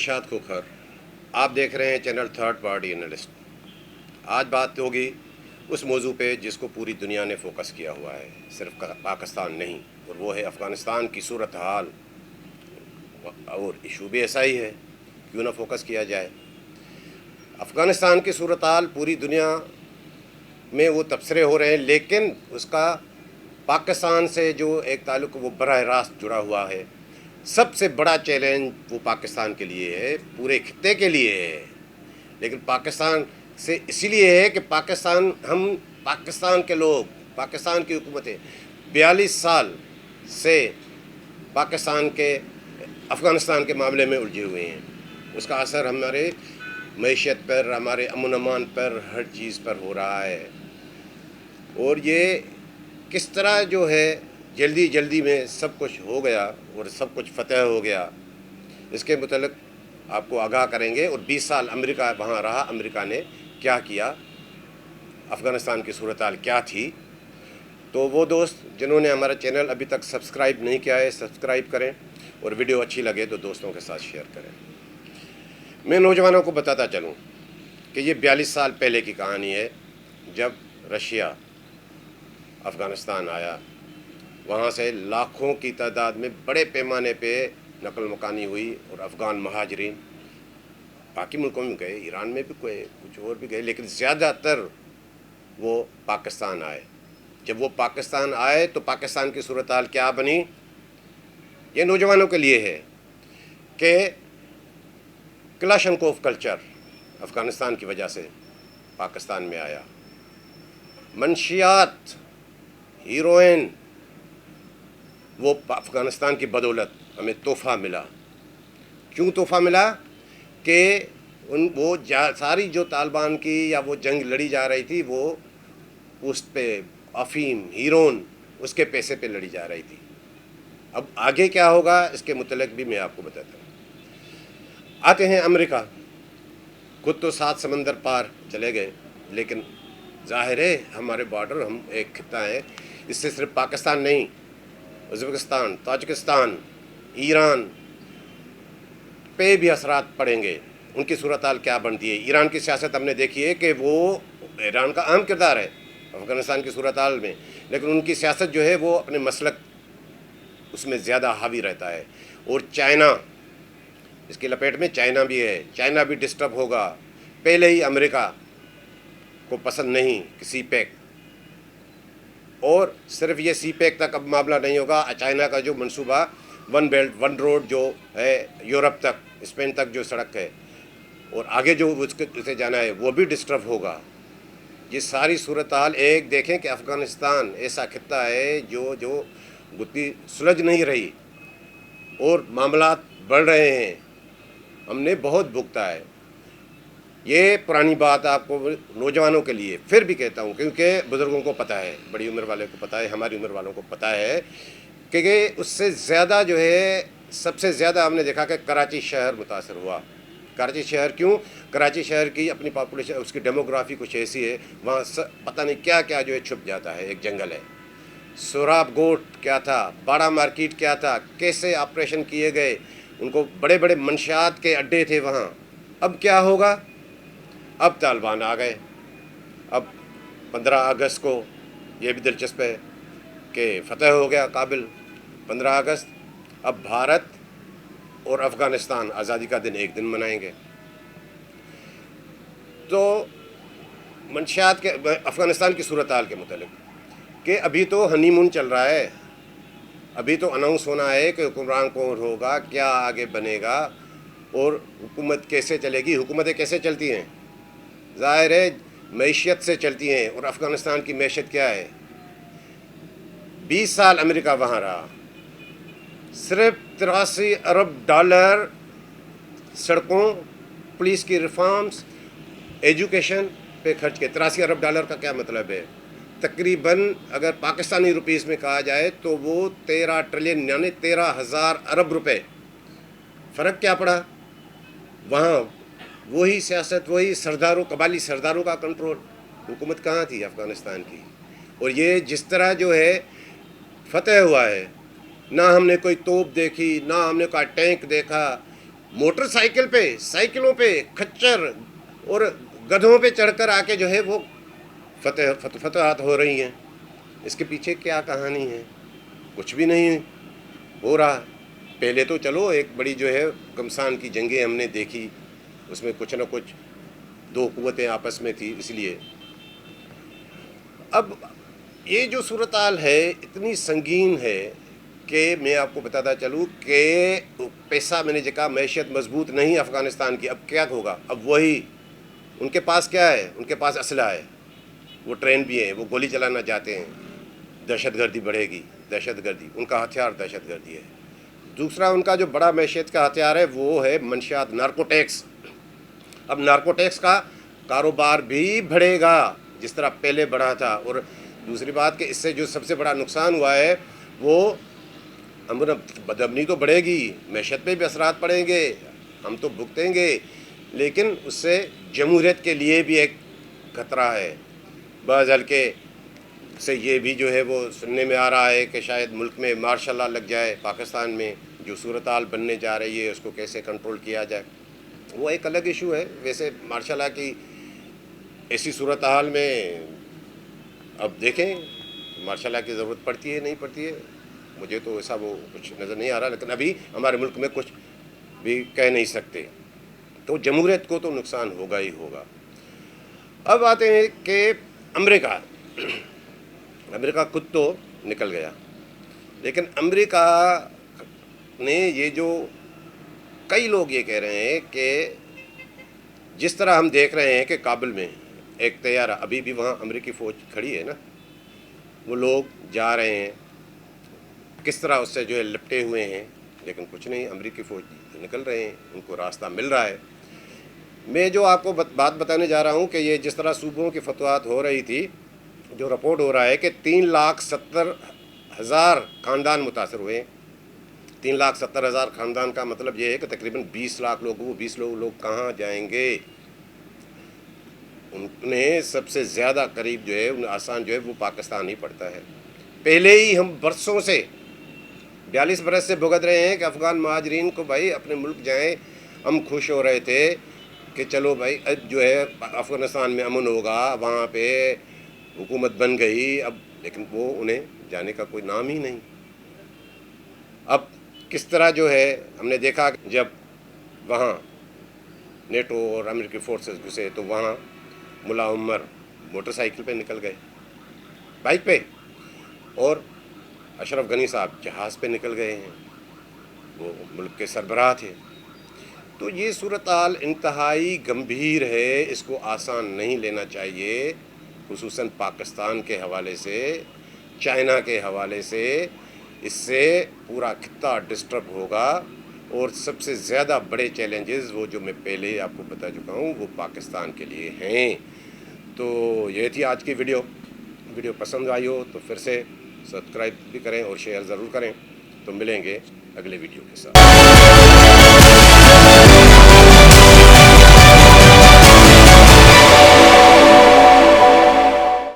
नौशाद खोखर, आप देख रहे हैं चैनल थर्ड पार्टी एनालिस्ट। आज बात होगी उस मौजू पे जिसको पूरी दुनिया ने फोकस किया हुआ है, सिर्फ पाकिस्तान नहीं, और वो है अफ़गानिस्तान की सूरत हाल। और इशू भी ऐसा ही है, क्यों ना फोकस किया जाए। अफ़गानिस्तान की सूरत हाल पूरी दुनिया में वो तबसरे हो रहे हैं, लेकिन उसका पाकिस्तान से जो एक ताल्लुक़ वो बराह रास्त जुड़ा हुआ है। सबसे बड़ा चैलेंज वो पाकिस्तान के लिए है, पूरे खित्ते के लिए है। लेकिन पाकिस्तान से इसीलिए है कि पाकिस्तान के लोग, पाकिस्तान की हुकूमतें 42 साल से पाकिस्तान के अफ़गानिस्तान के मामले में उलझे हुए हैं। उसका असर हमारे मईशत पर, हमारे अमन अमान पर, हर चीज़ पर हो रहा है। और ये किस तरह जो है जल्दी जल्दी में सब कुछ हो गया और सब कुछ फतह हो गया, इसके मुतल्लिक़ आपको आगाह करेंगे। और 20 साल अमेरिका वहाँ रहा, अमेरिका ने क्या किया, अफ़गानिस्तान की सूरत हाल क्या थी। तो वो दोस्त जिन्होंने हमारा चैनल अभी तक सब्सक्राइब नहीं किया है, सब्सक्राइब करें, और वीडियो अच्छी लगे तो दोस्तों के साथ शेयर करें। मैं नौजवानों को बताता चलूँ कि ये 42 साल पहले की कहानी है, जब रशिया अफ़गानिस्तान आया। वहाँ से लाखों की तादाद में बड़े पैमाने पे नकल मकानी हुई, और अफ़गान महाजरीन बाकी मुल्कों में गए, ईरान में भी गए, कुछ और भी गए, लेकिन ज़्यादातर वो पाकिस्तान आए। जब वो पाकिस्तान आए तो पाकिस्तान की सूरत हाल क्या बनी, ये नौजवानों के लिए है कि क्लाशनकोफ कल्चर अफ़गानिस्तान की वजह से पाकिस्तान में आया। मनशियात, हीरोइन, वो अफ़गानिस्तान की बदौलत हमें तोहफ़ा मिला। क्यों तोहफ़ा मिला कि सारी जो तालिबान की या वो जंग लड़ी जा रही थी, वो उस पे अफ़ीम, हीरोइन, उसके पैसे पे लड़ी जा रही थी। अब आगे क्या होगा इसके मुतल्लिक़ भी मैं आपको बताता हूँ। आते हैं अमेरिका, खुद तो 7 समंदर पार चले गए, लेकिन ज़ाहिर है हमारे बॉर्डर, हम एक खित्ता है, इससे सिर्फ पाकिस्तान नहीं, उज़्बेकिस्तान, ताजिकिस्तान, ईरान पे भी असरात पड़ेंगे। उनकी सूरत हाल क्या बनती है। ईरान की सियासत हमने देखी है कि वो, ईरान का अहम किरदार है अफ़गानिस्तान की सूरत हाल में, लेकिन उनकी सियासत जो है वो अपने मसलक उसमें ज़्यादा हावी रहता है। और चाइना, इसकी लपेट में चाइना भी है, चाइना भी डिस्टर्ब होगा। पहले ही अमेरिका को पसंद नहीं कि सी पैक, और सिर्फ ये सी पैक तक अब मामला नहीं होगा। चाइना का जो मंसूबा वन बेल्ट वन रोड जो है, यूरोप तक, स्पेन तक जो सड़क है, और आगे जो उसे जाना है, वो भी डिस्टर्ब होगा। ये सारी सूरत हाल एक देखें कि अफ़गानिस्तान ऐसा खित्ता है जो गुत्ती सुलझ नहीं रही, और मामलात बढ़ रहे हैं। हमने बहुत भुगता है। ये पुरानी बात आपको नौजवानों के लिए फिर भी कहता हूँ, क्योंकि बुज़ुर्गों को पता है, बड़ी उम्र वाले को पता है, हमारी उम्र वालों को पता है कि उससे ज़्यादा जो है, सबसे ज़्यादा हमने देखा कि कराची शहर मुतासर हुआ। कराची शहर क्यों? कराची शहर की अपनी पॉपुलेशन, उसकी डेमोग्राफी कुछ ऐसी है, वहाँ पता नहीं क्या क्या जो है छुप जाता है। एक जंगल है, सोराब गोट क्या था, बाड़ा मार्केट क्या था, कैसे ऑपरेशन किए गए, उनको बड़े बड़े मंशियात के अड्डे थे वहाँ। अब क्या होगा? अब तालिबान आ गए। अब 15 अगस्त को, ये भी दिलचस्प है कि फ़तह हो गया काबिल 15 अगस्त। अब भारत और अफ़गानिस्तान आज़ादी का दिन एक दिन मनाएंगे। तो मंशियात के, अफ़गानिस्तान की सूरत हाल के मुतालिक कि अभी तो हनीमून चल रहा है, अभी तो अनाउंस होना है कि हुक्मरान कौन होगा, क्या आगे बनेगा, और हुकूमत कैसे चलेगी। हुकूमतें कैसे चलती हैं? ज़ाहिर है मईशत से चलती हैं। और अफ़गानिस्तान की मैशत क्या है? 20 साल अमेरिका वहाँ रहा, सिर्फ 83 अरब डॉलर सड़कों, पुलिस की रिफॉर्म्स, एजुकेशन पे खर्च किए। 83 अरब डॉलर का क्या मतलब है? तकरीबन अगर पाकिस्तानी रुपीस में कहा जाए तो वो 13 ट्रिलियन यानी 13,000 अरब रुपए। फ़र्क क्या पड़ा? वहाँ वही सियासत, वही सरदारों, कबाली सरदारों का कंट्रोल। हुकूमत कहाँ थी अफ़गानिस्तान की? और ये जिस तरह जो है फतह हुआ है, ना हमने कोई तोप देखी, ना हमने कोई टैंक देखा, मोटर साइकिल पे, साइकिलों पे, खच्चर और गधों पे चढ़कर आके जो है वो फतहात हो रही हैं। इसके पीछे क्या कहानी है? कुछ भी नहीं हो रहा। पहले तो चलो एक बड़ी जो है घमसान की जंगें हमने देखी, उसमें कुछ ना कुछ दो कुव्वतें आपस में थी, इसलिए अब ये जो सूरत हाल है इतनी संगीन है कि मैं आपको बताता चलूँ कि पैसा मैंने जगह मैशियत मजबूत नहीं अफ़गानिस्तान की। अब क्या होगा? अब वही उनके पास क्या है? उनके पास असला है, वो ट्रेन भी है, वो गोली चलाना चाहते हैं, दहशतगर्दी बढ़ेगी, दहशतगर्दी उनका हथियार दहशतगर्दी है। दूसरा उनका जो बड़ा मैशियत का हथियार है वो है मंशियात, नारकोटिक्स। अब नारकोटिक्स का कारोबार भी बढ़ेगा जिस तरह पहले बढ़ा था। और दूसरी बात कि इससे जो सबसे बड़ा नुकसान हुआ है वो बदअमनी तो बढ़ेगी, मैशत पे भी असरात पड़ेंगे, हम तो भुगतेंगे, लेकिन उससे जमहूरियत के लिए भी एक खतरा है। बाज़ हल्के से ये भी जो है वो सुनने में आ रहा है कि शायद मुल्क में मार्शल लॉ लग जाए। पाकिस्तान में जो सूरत हाल बनने जा रही है उसको कैसे कंट्रोल किया जाए, वो एक अलग इशू है। वैसे मार्शल लॉ की ऐसी सूरत हाल में अब देखें मार्शल लॉ की ज़रूरत पड़ती है नहीं पड़ती है, मुझे तो ऐसा वो कुछ नज़र नहीं आ रहा। लेकिन अभी हमारे मुल्क में कुछ भी कह नहीं सकते, तो जमहूरियत को तो नुकसान होगा ही होगा। अब आते हैं कि अमेरिका खुद तो निकल गया, लेकिन अमेरिका ने ये जो कई लोग ये कह रहे हैं कि जिस तरह हम देख रहे हैं कि काबुल में एक तैयारा, अभी भी वहाँ अमेरिकी फ़ौज खड़ी है ना, वो लोग जा रहे हैं किस तरह उससे जो है लिपटे हुए हैं, लेकिन कुछ नहीं, अमेरिकी फ़ौज निकल रहे हैं, उनको रास्ता मिल रहा है। मैं जो आपको बात बताने जा रहा हूँ कि ये जिस तरह सूबों की फतवात हो रही थी, जो रिपोर्ट हो रहा है कि 3,70,000 ख़ानदान मुतासर हुए। 3,70,000 ख़ानदान का मतलब ये है कि तकरीबन 20 लाख लोग, वो 20 लोग कहाँ जाएंगे? उन्हें सबसे ज़्यादा करीब जो है, उन्हें आसान जो है वो पाकिस्तान ही पड़ता है। पहले ही हम बरसों से 42 बरस से भुगत रहे हैं कि अफ़गान महाजरीन को भाई अपने मुल्क जाएं। हम खुश हो रहे थे कि चलो भाई अब जो है अफ़गानिस्तान में अमन होगा, वहाँ पे हुकूमत बन गई अब, लेकिन वो उन्हें जाने का कोई नाम ही नहीं। अब किस तरह जो है हमने देखा, जब वहाँ नेटो और अमेरिकी फोर्सेस घुसे तो वहाँ मुल्ला उमर मोटरसाइकिल पे निकल गए, बाइक पे, और अशरफ गनी साहब जहाज़ पे निकल गए हैं, वो मुल्क के सरबराह थे। तो ये सूरत हाल इंतहाई गंभीर है, इसको आसान नहीं लेना चाहिए, खुसूसन पाकिस्तान के हवाले से, चाइना के हवाले से। इससे पूरा खित्ता डिस्टर्ब होगा और सबसे ज़्यादा बड़े चैलेंजेस वो जो मैं पहले आपको बता चुका हूँ वो पाकिस्तान के लिए हैं। तो ये थी आज की वीडियो पसंद आई हो तो फिर से सब्सक्राइब भी करें और शेयर ज़रूर करें। तो मिलेंगे अगले वीडियो के साथ।